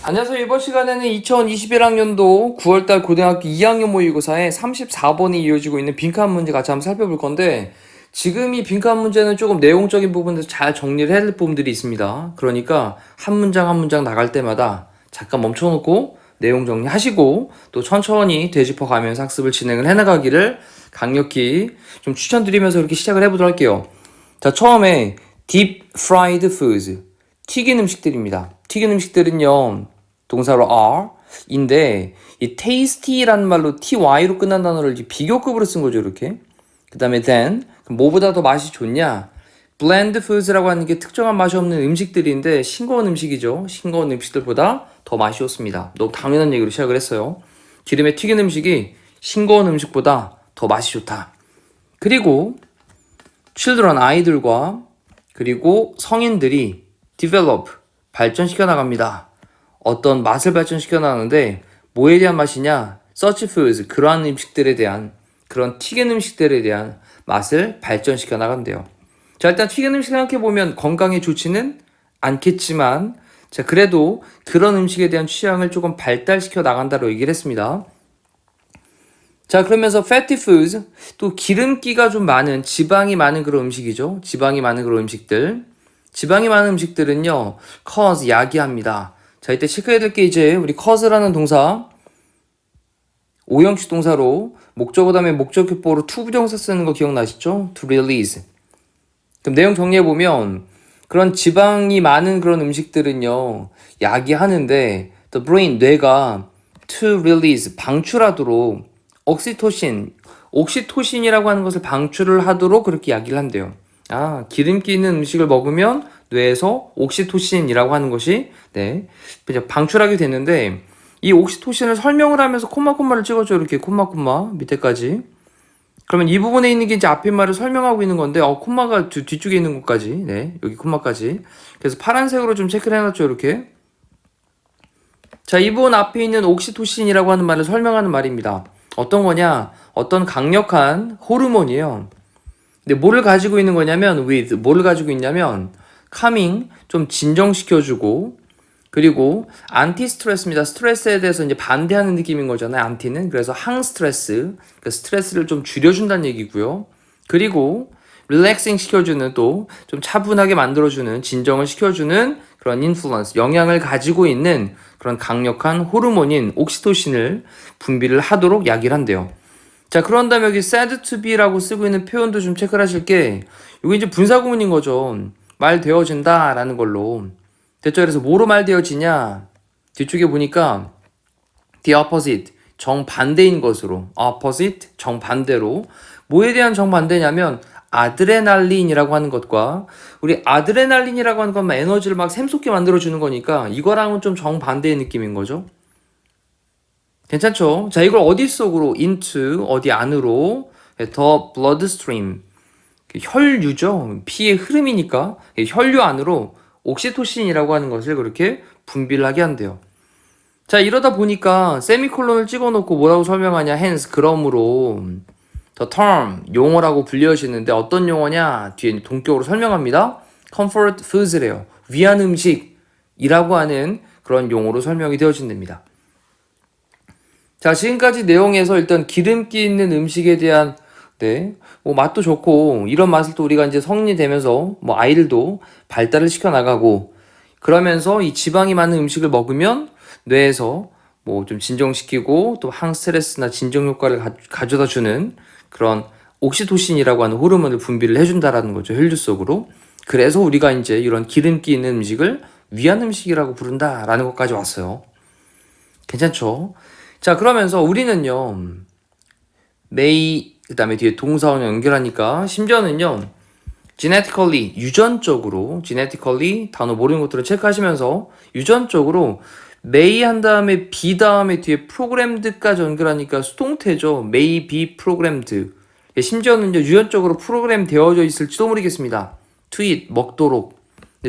안녕하세요. 이번 시간에는 2021학년도 9월달 고등학교 2학년 모의고사의 34번이 이어지고 있는 빈칸 문제 같이 한번 살펴볼 건데, 지금 이 빈칸 문제는 조금 내용적인 부분에서 잘 정리를 해야 될 부분들이 있습니다. 그러니까 한 문장 한 문장 나갈 때마다 잠깐 멈춰놓고 내용 정리하시고 또 천천히 되짚어 가면서 학습을 진행을 해나가기를 강력히 좀 추천드리면서 이렇게 시작을 해보도록 할게요. 자, 처음에 deep fried foods, 튀긴 음식들입니다. 튀긴 음식들은요, 동사로 are인데 이 tasty라는 말로 ty로 끝난 단어를 비교급으로 쓴 거죠. 이렇게. 그 다음에 then, 뭐보다 더 맛이 좋냐? bland foods라고 하는 게 특정한 맛이 없는 음식들인데 싱거운 음식이죠. 싱거운 음식들보다 더 맛이 좋습니다. 너무 당연한 얘기로 시작을 했어요. 기름에 튀긴 음식이 싱거운 음식보다 더 맛이 좋다. 그리고 children, 아이들과 그리고 성인들이 develop, 발전시켜 나갑니다. 어떤 맛을 발전시켜 나가는데 뭐에 대한 맛이냐? such foods, 그러한 음식들에 대한, 그런 튀긴 음식들에 대한 맛을 발전시켜 나간대요. 자, 일단 튀긴 음식 생각해보면 건강에 좋지는 않겠지만, 자, 그래도 그런 음식에 대한 취향을 조금 발달시켜 나간다고 얘기를 했습니다. 자, 그러면서 fatty foods, 또 기름기가 좀 많은, 지방이 많은 그런 음식이죠. 지방이 많은 그런 음식들. 지방이 많은 음식들은요, cause, 야기합니다. 자, 이때 체크해야 될 게 이제 우리 cause라는 동사, 오형식 동사로 목적어 다음에 목적격보로 to 부정사 쓰는 거 기억나시죠? to release. 그럼 내용 정리해보면 그런 지방이 많은 그런 음식들은요, 야기하는데 the brain, 뇌가 to release, 방출하도록 옥시토신이라고 하는 것을 방출을 하도록 그렇게 야기를 한대요. 아, 기름기 있는 음식을 먹으면 뇌에서 옥시토신이라고 하는 것이 방출하게 되는데, 이 옥시토신을 설명을 하면서 콤마를 찍어줘. 이렇게 콤마 밑에까지. 그러면 이 부분에 있는 게 이제 앞에 말을 설명하고 있는 건데, 콤마가 뒤쪽에 있는 것까지, 여기 콤마까지. 그래서 파란색으로 좀 체크를 해놨죠. 이렇게. 자, 이 부분 앞에 있는 옥시토신이라고 하는 말을 설명하는 말입니다. 어떤 거냐? 어떤 강력한 호르몬이에요. 근데 뭐를 가지고 있는 거냐면 뭐를 가지고 있냐면 calming, 좀 진정시켜주고, 그리고 안티 스트레스입니다. 스트레스에 대해서 이제 반대하는 느낌인 거잖아요. 안티는. 그래서 항스트레스, 그러니까 스트레스를 좀 줄여준다는 얘기고요. 그리고 릴렉싱 시켜주는, 또 좀 차분하게 만들어주는, 진정을 시켜주는 그런 인플루언스, 영향을 가지고 있는 그런 강력한 호르몬인 옥시토신을 분비를 하도록 야기를 한대요. 자, 그런 다음에 여기 said to be라고 쓰고 있는 표현도 좀 체크를 하실 게, 이게 이제 분사구문인 거죠. 말되어진다 라는 걸로. 됐죠? 그래서 뭐로 말되어지냐? 뒤쪽에 보니까 the opposite, 정반대인 것으로. opposite, 정반대로. 뭐에 대한 정반대냐면 아드레날린이라고 하는 것과, 우리 아드레날린이라고 하는 것만 에너지를 막 샘솟게 만들어주는 거니까 이거랑은 좀 정반대의 느낌인 거죠. 괜찮죠? 자, 이걸 어디 속으로? into, 어디 안으로? the bloodstream, 혈류죠. 피의 흐름이니까 혈류 안으로 옥시토신이라고 하는 것을 그렇게 분비를 하게 한대요. 자, 이러다 보니까 세미콜론을 찍어놓고 뭐라고 설명하냐? hence, 그러므로 the term, 용어라고 불려지는데 어떤 용어냐? 뒤에 동격으로 설명합니다. comfort foods래요. 위안 음식이라고 하는 그런 용어로 설명이 되어진답니다. 자, 지금까지 내용에서 일단 기름기 있는 음식에 대한 뭐 맛도 좋고, 이런 맛을 또 우리가 이제 성인이 되면서 뭐 아이들도 발달을 시켜 나가고, 그러면서 이 지방이 많은 음식을 먹으면 뇌에서 뭐 좀 진정시키고 또 항스트레스나 진정 효과를 가져다 주는 그런 옥시토신이라고 하는 호르몬을 분비를 해준다라는 거죠. 혈류 속으로. 그래서 우리가 이제 이런 기름기 있는 음식을 위안 음식이라고 부른다라는 것까지 왔어요. 괜찮죠? 자, 그러면서 우리는요, 그 다음에 뒤에 동사원을 연결하니까, 심지어는요, genetically, 유전적으로, genetically, 단어 모르는 것들을 체크하시면서, 유전적으로, may 한 다음에 be 다음에 뒤에 programmed까지 연결하니까 수동태죠. may be programmed. 심지어는요, 유전적으로 프로그램 되어져 있을지도 모르겠습니다. to eat, 먹도록.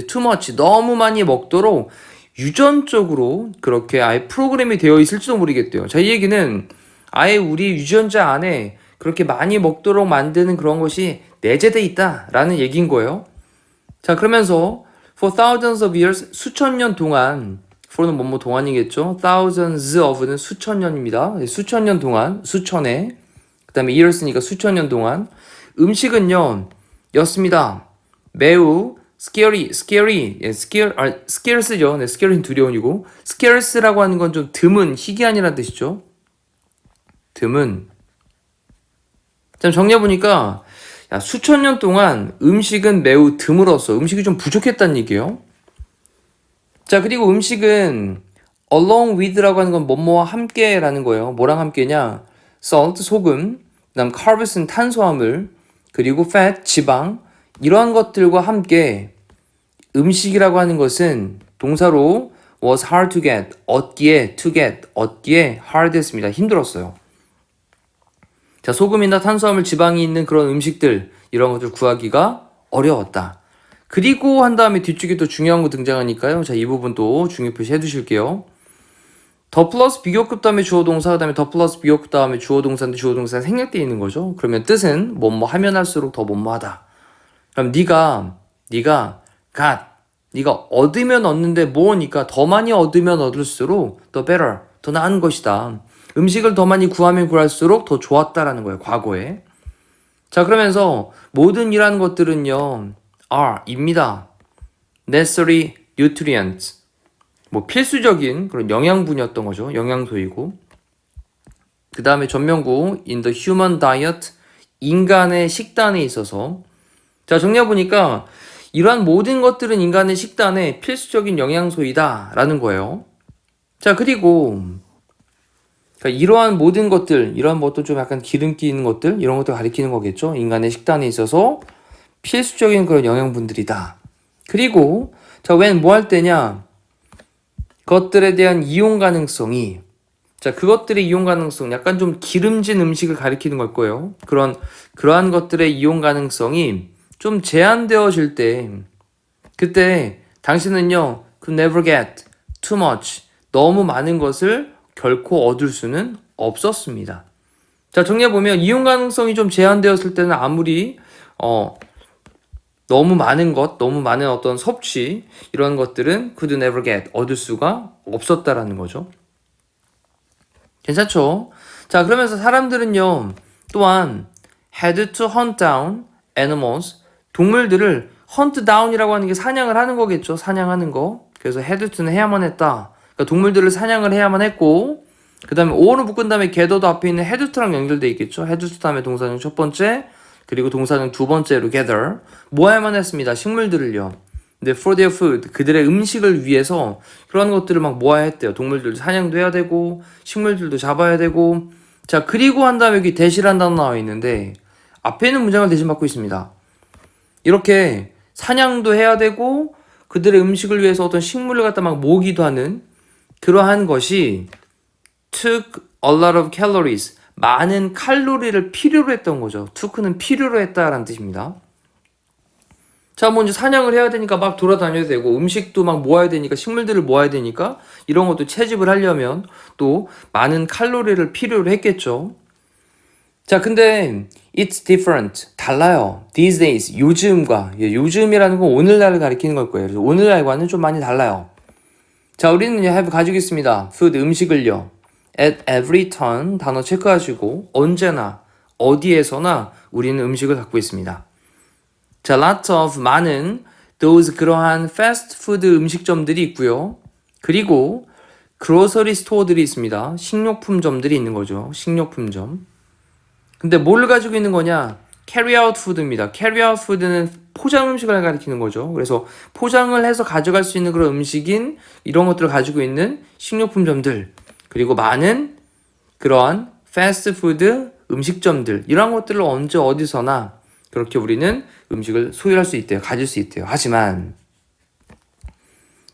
too much, 너무 많이 먹도록, 유전적으로 그렇게 아예 프로그램이 되어 있을지도 모르겠대요. 자, 이 얘기는 아예 우리 유전자 안에 그렇게 많이 먹도록 만드는 그런 것이 내재돼 있다라는 얘기인 거예요. 자, 그러면서 for thousands of years 수천 년 동안 for는 뭐뭐 동안이겠죠. thousands of는 수천 년입니다. 수천 년 동안 수천에 그 다음에 years니까 수천 년 동안 음식은요 였습니다. 매우 scary, 예, scarce죠. 네, scare는 두려운이고 scarce라고 하는 건 좀 드문, 희귀한이라는 뜻이죠. 드문. 자, 정리해보니까 야, 수천 년 동안 음식은 매우 드물었어. 음식이 좀 부족했다는 얘기예요. 자, 그리고 음식은 along with라고 하는 건 뭐뭐와 함께라는 거예요. 뭐랑 함께냐? salt, 소금, 그 다음 carbs는 탄수화물, 그리고 fat, 지방 이러한 것들과 함께 음식이라고 하는 것은 동사로 was hard to get, 얻기에 hard 했습니다. 힘들었어요. 자, 소금이나 탄수화물, 지방이 있는 그런 음식들 이런 것들 구하기가 어려웠다. 그리고 한 다음에 뒤쪽에 또 중요한 거 등장하니까요. 자, 이 부분 또 중요 표시 해두실게요. 더 플러스 비교급 다음에 주어 동사, 그 다음에 더 플러스 비교급 다음에 주어 동사인데 주어 동사는 생략되어 있는 거죠. 그러면 뜻은 뭐뭐 하면 할수록 더 뭐뭐하다. 그럼 네가 얻으면 얻는데 뭐니까 더 많이 얻으면 얻을수록 더 better, 더 나은 것이다. 음식을 더 많이 구하면 구할수록 더 좋았다라는 거예요. 과거에. 자, 그러면서 모든 이라는 것들은요. 입니다. necessary nutrients. 뭐 필수적인 그런 영양분이었던 거죠. 영양소이고. 그 다음에 전명구 in the human diet. 인간의 식단에 있어서. 자, 정리해보니까 이러한 모든 것들은 인간의 식단에 필수적인 영양소이다 라는 거예요. 자, 그리고 그러니까 이러한 모든 것들, 이러한 것도 좀 약간 기름기 있는 것들, 이런 것들 가리키는 거겠죠. 인간의 식단에 있어서 필수적인 그런 영양분들이다. 그리고 자, when 뭐 할 때냐? 그것들에 대한 이용 가능성이 자, 그것들의 이용 가능성, 약간 좀 기름진 음식을 가리키는 걸 거예요. 그러한 것들의 이용 가능성이 좀 제한되어질 때, 그때 당신은요, could never get too much, 너무 많은 것을 결코 얻을 수는 없었습니다. 자, 정리해보면 이용 가능성이 좀 제한되었을 때는 아무리 너무 많은 어떤 섭취 이런 것들은 could never get 얻을 수가 없었다라는 거죠. 괜찮죠? 자, 그러면서 사람들은요 또한 had to hunt down animals 동물들을 hunt down이라고 하는 게 사냥을 하는 거겠죠. 사냥하는 거. 그래서 had to는 해야만 했다. 그러니까 동물들을 사냥을 해야만 했고 그 다음에 o는 묶은 다음에 gather도 앞에 있는 had to랑 연결돼 있겠죠. had to 다음에 동사는 첫 번째 그리고 동사는 두 번째로 gather 모아야만 했습니다. 식물들을요. 근데 for their food 그들의 음식을 위해서 그런 것들을 막 모아야 했대요. 동물들도 사냥도 해야 되고 식물들도 잡아야 되고 자 그리고 한 다음에 여기 대시란 단어 나와 있는데 앞에 있는 문장을 대신받고 있습니다. 이렇게 사냥도 해야 되고 그들의 음식을 위해서 어떤 식물을 갖다 막 모으기도 하는 그러한 것이 took a lot of calories 많은 칼로리를 필요로 했던 거죠. took는 필요로 했다라는 뜻입니다. 자, 뭐 이제 사냥을 해야 되니까 막 돌아다녀야 되고 음식도 막 모아야 되니까 식물들을 모아야 되니까 이런 것도 채집을 하려면 또 많은 칼로리를 필요로 했겠죠. 자, 근데 it's different. 달라요. These days. 요즘과 요즘이라는 건 오늘날을 가리키는 걸 거예요. 그래서 오늘날과는 좀 많이 달라요. 자, 우리는 have 가지고 있습니다. food 음식을요. at every turn 단어 체크하시고 언제나 어디에서나 우리는 음식을 갖고 있습니다. 자, lot of 많은 those 그러한 fast food 음식점들이 있고요. 그리고 grocery store들이 있습니다. 식료품점들이 있는 거죠. 식료품점. 근데 뭘 가지고 있는 거냐? carry out food입니다. carry out food는 포장 음식을 가리키는 거죠. 그래서 포장을 해서 가져갈 수 있는 그런 음식인 이런 것들을 가지고 있는 식료품점들 그리고 많은 그러한 패스트푸드 음식점들 이런 것들을 언제 어디서나 그렇게 우리는 음식을 소유할 수 있대요. 가질 수 있대요. 하지만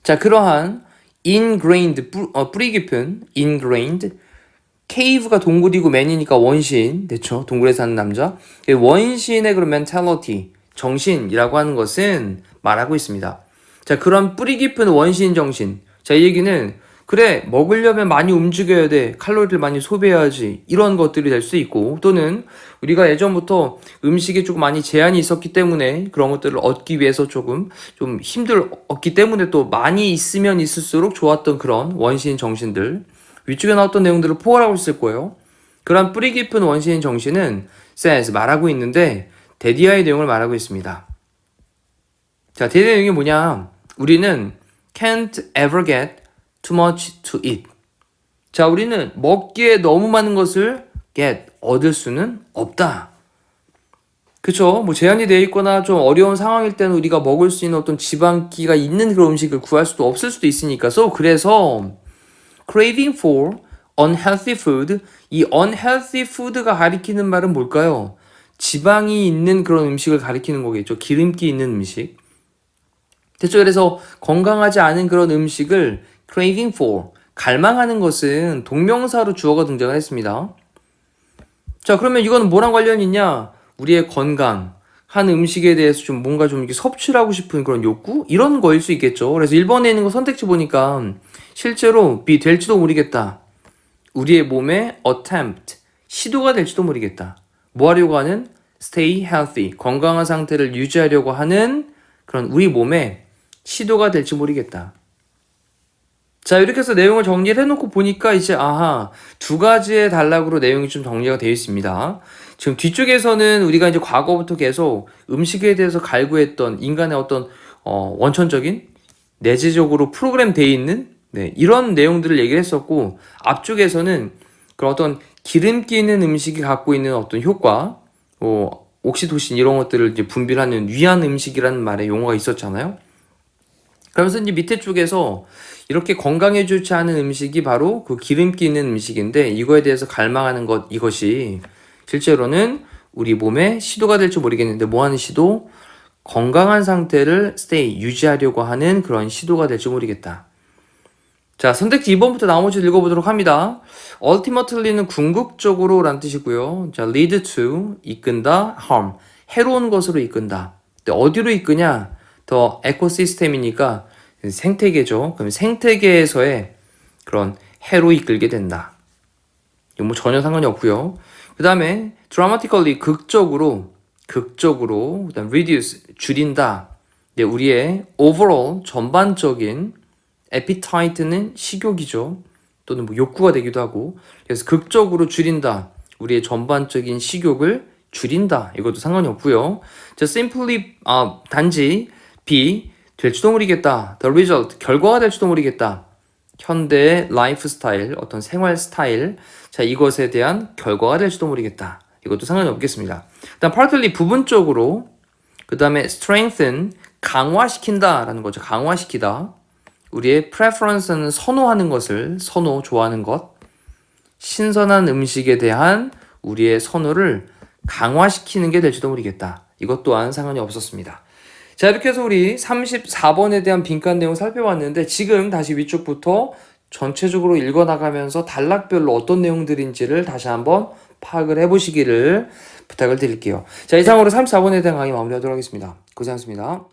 자 그러한 ingrained 뿌리 깊은 ingrained cave가 동굴이고 man이니까 원시인 됐죠. 동굴에 사는 남자 원시인의 그런 mentality 정신이라고 하는 것은 말하고 있습니다. 자 그런 뿌리 깊은 원시인 정신 자 이 얘기는 그래, 먹으려면 많이 움직여야 돼. 칼로리를 많이 소비해야지. 이런 것들이 될 수 있고, 또는 우리가 예전부터 음식에 조금 많이 제한이 있었기 때문에 그런 것들을 얻기 위해서 조금 좀 힘들었기 때문에 또 많이 있으면 있을수록 좋았던 그런 원시인 정신들. 위쪽에 나왔던 내용들을 포괄하고 있을 거예요. 그런 뿌리 깊은 원시인 정신은 says 말하고 있는데 데디아의 내용을 말하고 있습니다. 자, 데디아의 내용이 뭐냐? 우리는 can't ever get too much to eat. 자, 우리는 먹기에 너무 많은 것을 get, 얻을 수는 없다. 그쵸? 뭐 제한이 되어 있거나 좀 어려운 상황일 때는 우리가 먹을 수 있는 어떤 지방기가 있는 그런 음식을 구할 수도 없을 수도 있으니까. 그래서 craving for unhealthy food, 이 unhealthy food가 가리키는 말은 뭘까요? 지방이 있는 그런 음식을 가리키는 거겠죠. 기름기 있는 음식. 됐죠? 그래서 건강하지 않은 그런 음식을 craving for, 갈망하는 것은 동명사로 주어가 등장을 했습니다. 자, 그러면 이거는 뭐랑 관련이 있냐? 우리의 건강, 한 음식에 대해서 좀 뭔가 좀 이렇게 섭취를 하고 싶은 그런 욕구? 이런 거일 수 있겠죠. 그래서 1번에 있는 거 선택지 보니까 실제로 될지도 모르겠다. 우리의 몸에 attempt, 시도가 될지도 모르겠다. 뭐 하려고 하는? stay healthy, 건강한 상태를 유지하려고 하는 그런 우리 몸에 시도가 될지 모르겠다. 자, 이렇게 해서 내용을 정리를 해놓고 보니까 이제 두 가지의 단락으로 내용이 좀 정리가 되어 있습니다. 지금 뒤쪽에서는 우리가 이제 과거부터 계속 음식에 대해서 갈구했던 인간의 어떤 원천적인 내재적으로 프로그램 되어 있는 이런 내용들을 얘기를 했었고, 앞쪽에서는 그런 어떤 기름기 있는 음식이 갖고 있는 어떤 효과, 옥시토신 이런 것들을 이제 분비하는 위한 음식이라는 말의 용어가 있었잖아요. 그러면서 이제 밑에 쪽에서 이렇게 건강에 좋지 않은 음식이 바로 그 기름기 있는 음식인데, 이거에 대해서 갈망하는 이것이 실제로는 우리 몸에 시도가 될지 모르겠는데, 뭐 하는 시도? 건강한 상태를 유지하려고 하는 그런 시도가 될지 모르겠다. 자, 선택지 2번부터 나머지 읽어보도록 합니다. ultimately는 궁극적으로 라는 뜻이고요. 자, lead to, 이끈다, harm, 해로운 것으로 이끈다. 근데 어디로 이끄냐? 더 에코시스템이니까 생태계죠. 그럼 생태계에서의 그런 해로 이끌게 된다. 이거 뭐 전혀 상관이 없고요. 그 다음에 dramatically, 극적으로, 그다음 reduce, 줄인다. 네, 우리의 overall, 전반적인 appetite는 식욕이죠. 또는 뭐 욕구가 되기도 하고. 그래서 극적으로 줄인다. 우리의 전반적인 식욕을 줄인다. 이것도 상관이 없고요. 자, simply, 단지 B, 될지도 모르겠다. The result, 결과가 될지도 모르겠다. 현대의 라이프 스타일, 어떤 생활 스타일, 자, 이것에 대한 결과가 될지도 모르겠다. 이것도 상관이 없겠습니다. 일단 partly, 부분적으로, 그 다음에 strengthen, 강화시킨다 라는 거죠. 강화시키다. 우리의 preference는 선호하는 것을, 좋아하는 것. 신선한 음식에 대한 우리의 선호를 강화시키는 게 될지도 모르겠다. 이것 또한 상관이 없었습니다. 자, 이렇게 해서 우리 34번에 대한 빈칸 내용 살펴봤는데, 지금 다시 위쪽부터 전체적으로 읽어나가면서 단락별로 어떤 내용들인지를 다시 한번 파악을 해보시기를 부탁을 드릴게요. 자, 이상으로 34번에 대한 강의 마무리하도록 하겠습니다. 고생하셨습니다.